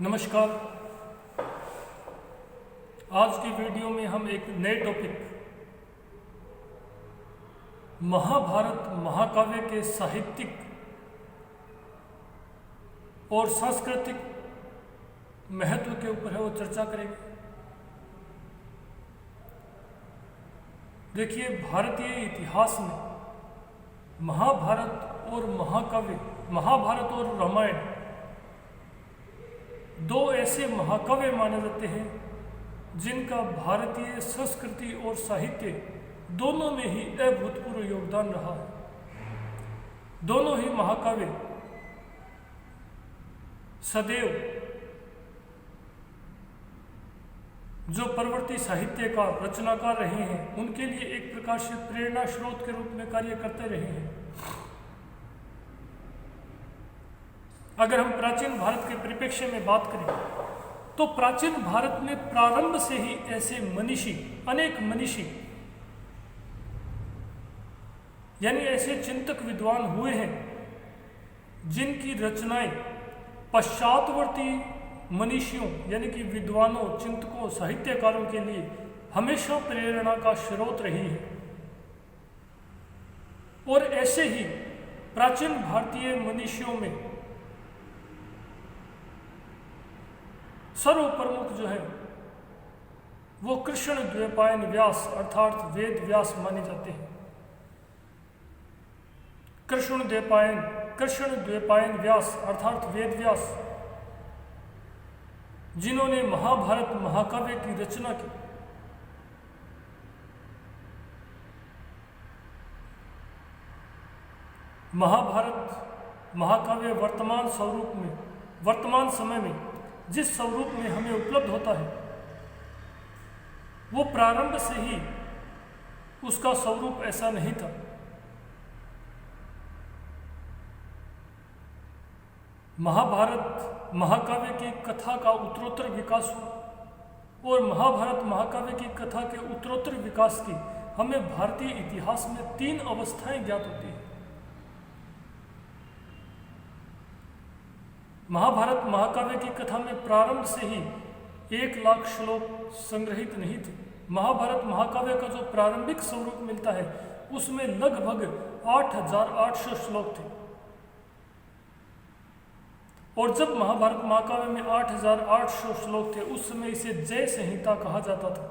नमस्कार। आज की वीडियो में हम एक नए टॉपिक महाभारत महाकाव्य के साहित्यिक और सांस्कृतिक महत्व के ऊपर है वो चर्चा करेंगे। देखिए, भारतीय इतिहास में महाभारत और महाकाव्य, महाभारत और रामायण दो ऐसे महाकाव्य माने जाते हैं जिनका भारतीय संस्कृति और साहित्य दोनों में ही अभूतपूर्व योगदान रहा है। दोनों ही महाकाव्य सदैव जो परवर्ती साहित्य का रचनाकार रहे हैं उनके लिए एक प्रकार से प्रेरणा स्रोत के रूप में कार्य करते रहे हैं। अगर हम प्राचीन भारत के परिप्रेक्ष्य में बात करें तो प्राचीन भारत में प्रारंभ से ही ऐसे मनीषी, अनेक मनीषी यानी ऐसे चिंतक विद्वान हुए हैं जिनकी रचनाएं पश्चातवर्ती मनीषियों यानी कि विद्वानों, चिंतकों, साहित्यकारों के लिए हमेशा प्रेरणा का स्रोत रही है। और ऐसे ही प्राचीन भारतीय मनीषियों में सर्वप्रमुख जो है वो कृष्ण द्वैपायन व्यास अर्थात वेद व्यास माने जाते हैं। कृष्ण द्वैपायन व्यास अर्थात वेद व्यास, जिन्होंने महाभारत महाकाव्य की रचना की। महाभारत महाकाव्य वर्तमान समय में जिस स्वरूप में हमें उपलब्ध होता है वो प्रारंभ से ही उसका स्वरूप ऐसा नहीं था। महाभारत महाकाव्य की कथा का उत्तरोत्तर विकास हुआ और महाभारत महाकाव्य की कथा के उत्तरोत्तर विकास की हमें भारतीय इतिहास में 3 अवस्थाएं ज्ञात होती हैं। महाभारत महाकाव्य की कथा में प्रारंभ से ही 1 लाख श्लोक संग्रहित नहीं थे। महाभारत महाकाव्य का जो प्रारंभिक स्वरूप मिलता है उसमें लगभग 8800 श्लोक थे। और जब महाभारत महाकाव्य में 8800 श्लोक थे उस समय इसे जय संहिता कहा जाता था।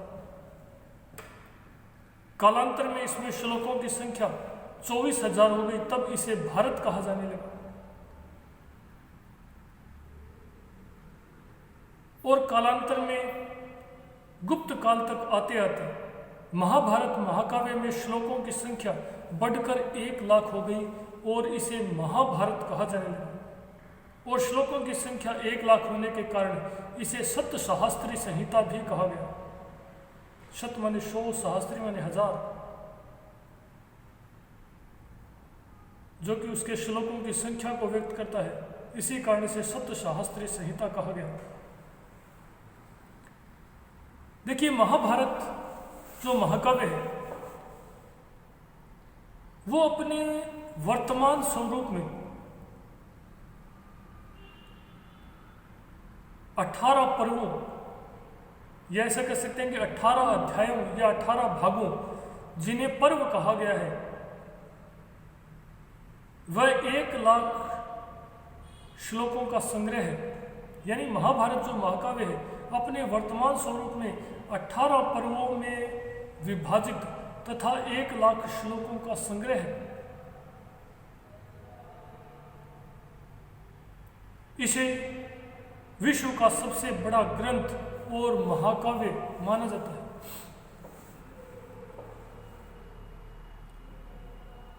कालांतर में इसमें श्लोकों की संख्या 24,000 हो गई, तब इसे भारत कहा जाने लगा। और कालांतर में गुप्त काल तक आते आते महाभारत महाकाव्य में श्लोकों की संख्या बढ़कर 1 लाख हो गई और इसे महाभारत कहा जाने लगा। और श्लोकों की संख्या 1 लाख होने के कारण इसे शत सहस्त्री संहिता भी कहा गया। शत माने 100, सहस्त्री माने 1000, जो कि उसके श्लोकों की संख्या को व्यक्त करता है। इसी कारण से शत सहस्त्री संहिता कहा गया। देखिए, महाभारत जो महाकाव्य है वो अपने वर्तमान स्वरूप में 18 पर्वों या ऐसा कह सकते हैं कि 18 अध्यायों या 18 भागों, जिन्हें पर्व कहा गया है, वह 1 लाख श्लोकों का संग्रह है। यानी महाभारत जो महाकाव्य है अपने वर्तमान स्वरूप में 18 पर्वों में विभाजित तथा 1 लाख श्लोकों का संग्रह है। इसे विश्व का सबसे बड़ा ग्रंथ और महाकाव्य माना जाता है।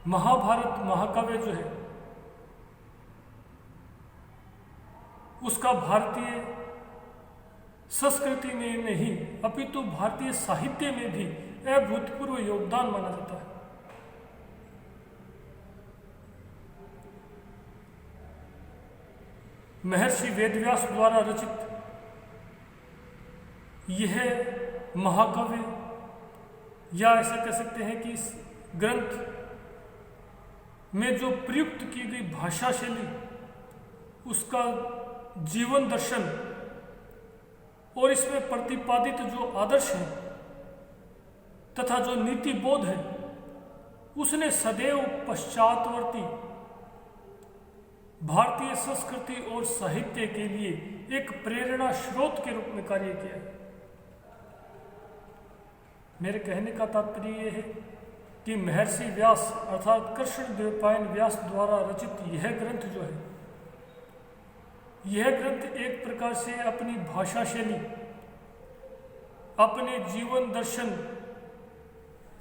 महाभारत महाकाव्य जो है उसका भारतीय संस्कृति में नहीं अपितु भारतीय साहित्य में भी अभूतपूर्व योगदान माना जाता है। महर्षि वेदव्यास द्वारा रचित यह महाकाव्य या ऐसा कह सकते हैं कि इस ग्रंथ में जो प्रयुक्त की गई भाषा शैली, उसका जीवन दर्शन और इसमें प्रतिपादित जो आदर्श है तथा जो नीति बोध है उसने सदैव पश्चातवर्ती भारतीय संस्कृति और साहित्य के लिए एक प्रेरणा स्रोत के रूप में कार्य किया है। मेरे कहने का तात्पर्य यह है कि महर्षि व्यास अर्थात कृष्णद्वैपायन व्यास द्वारा रचित यह ग्रंथ जो है, यह ग्रंथ एक प्रकार से अपनी भाषा शैली, अपने जीवन दर्शन,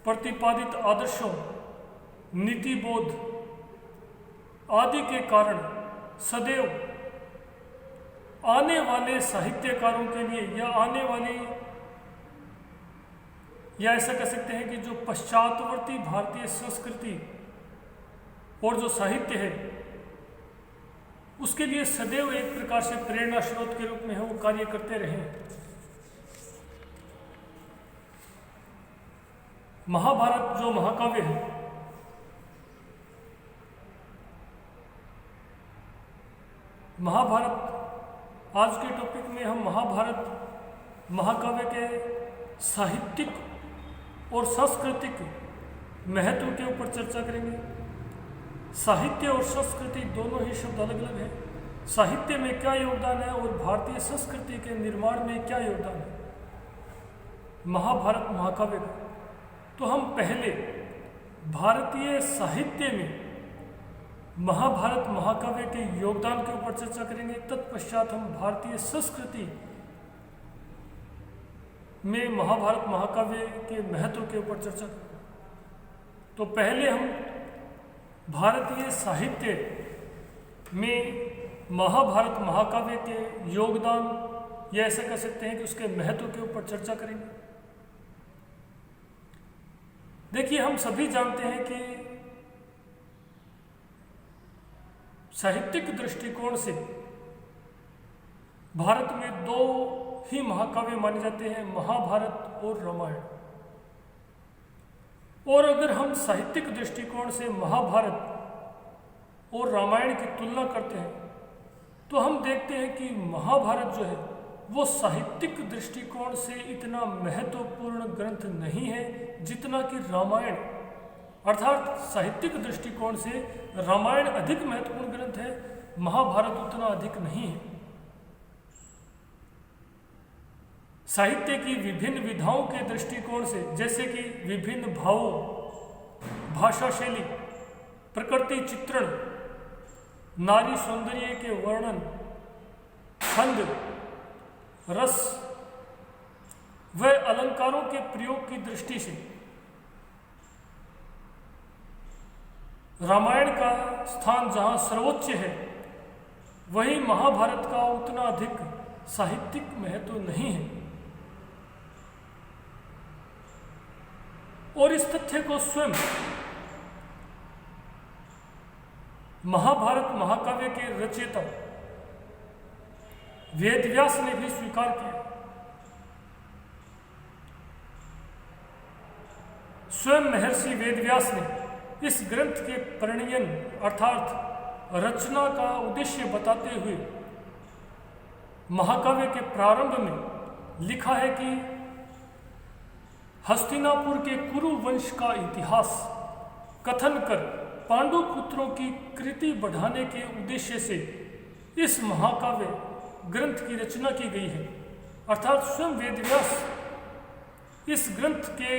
प्रतिपादित आदर्शों, नीति बोध आदि के कारण सदैव आने वाले साहित्यकारों के लिए या आने वाले, या ऐसा कह सकते हैं कि जो पश्चातवर्ती भारतीय संस्कृति और जो साहित्य है उसके लिए सदैव एक प्रकार से प्रेरणा स्रोत के रूप में है वो कार्य करते रहे। महाभारत जो महाकाव्य है, महाभारत, आज के टॉपिक में हम महाभारत महाकाव्य के साहित्यिक और सांस्कृतिक महत्व के ऊपर चर्चा करेंगे। साहित्य और संस्कृति दोनों ही शब्द अलग अलग हैं। साहित्य में क्या योगदान है और भारतीय संस्कृति के निर्माण में क्या योगदान है महाभारत महाकाव्य का, तो हम पहले भारतीय साहित्य में महाभारत महाकाव्य के योगदान के ऊपर चर्चा करेंगे। तत्पश्चात हम भारतीय संस्कृति में महाभारत महाकाव्य के महत्व के ऊपर चर्चा करेंगे। तो पहले हम भारतीय साहित्य में महाभारत महाकाव्य के योगदान या ऐसा कह सकते हैं कि उसके महत्व के ऊपर चर्चा करेंगे। देखिए, हम सभी जानते हैं कि साहित्यिक दृष्टिकोण से भारत में दो ही महाकाव्य माने जाते हैं, महाभारत और रामायण। और अगर हम साहित्यिक दृष्टिकोण से महाभारत और रामायण की तुलना करते हैं तो हम देखते हैं कि महाभारत जो है वो साहित्यिक दृष्टिकोण से इतना महत्वपूर्ण ग्रंथ नहीं है जितना कि रामायण, अर्थात साहित्यिक दृष्टिकोण से रामायण अधिक महत्वपूर्ण ग्रंथ है, महाभारत उतना अधिक नहीं है। साहित्य की विभिन्न विधाओं के दृष्टिकोण से, जैसे कि विभिन्न भावों, भाषा शैली, प्रकृति चित्रण, नारी सौंदर्य के वर्णन, छंद, रस व अलंकारों के प्रयोग की दृष्टि से रामायण का स्थान जहां सर्वोच्च है, वहीं महाभारत का उतना अधिक साहित्यिक महत्व नहीं है। और इस तथ्य को स्वयं महाभारत महाकाव्य के रचयिता वेदव्यास ने भी स्वीकार किया। स्वयं महर्षि वेदव्यास ने इस ग्रंथ के प्रणयन अर्थात रचना का उद्देश्य बताते हुए महाकाव्य के प्रारंभ में लिखा है कि हस्तिनापुर के कुरु वंश का इतिहास कथन कर पांडु पुत्रों की कृति बढ़ाने के उद्देश्य से इस महाकाव्य ग्रंथ की रचना की गई है। अर्थात स्वयं वेदव्यास इस ग्रंथ के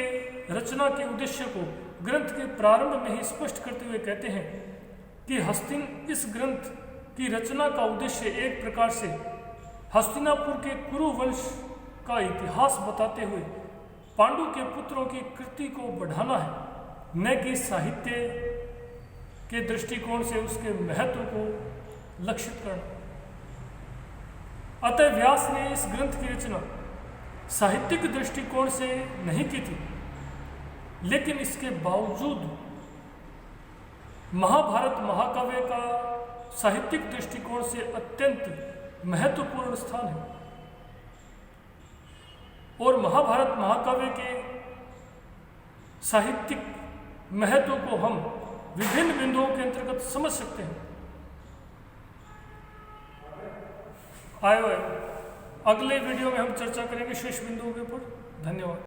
रचना के उद्देश्य को ग्रंथ के प्रारंभ में ही स्पष्ट करते हुए कहते हैं कि इस ग्रंथ की रचना का उद्देश्य एक प्रकार से हस्तिनापुर के कुरु वंश का इतिहास बताते हुए पांडु के पुत्रों की कृति को बढ़ाना है, न कि साहित्य के दृष्टिकोण से उसके महत्व को लक्षित करना। अतः व्यास ने इस ग्रंथ की रचना साहित्यिक दृष्टिकोण से नहीं की थी, लेकिन इसके बावजूद महाभारत महाकाव्य का साहित्यिक दृष्टिकोण से अत्यंत महत्वपूर्ण स्थान है। और महाभारत महाकाव्य के साहित्यिक महत्व को हम विभिन्न बिंदुओं के अंतर्गत समझ सकते हैं। अगले वीडियो में हम चर्चा करेंगे शेष बिंदुओं के ऊपर। धन्यवाद।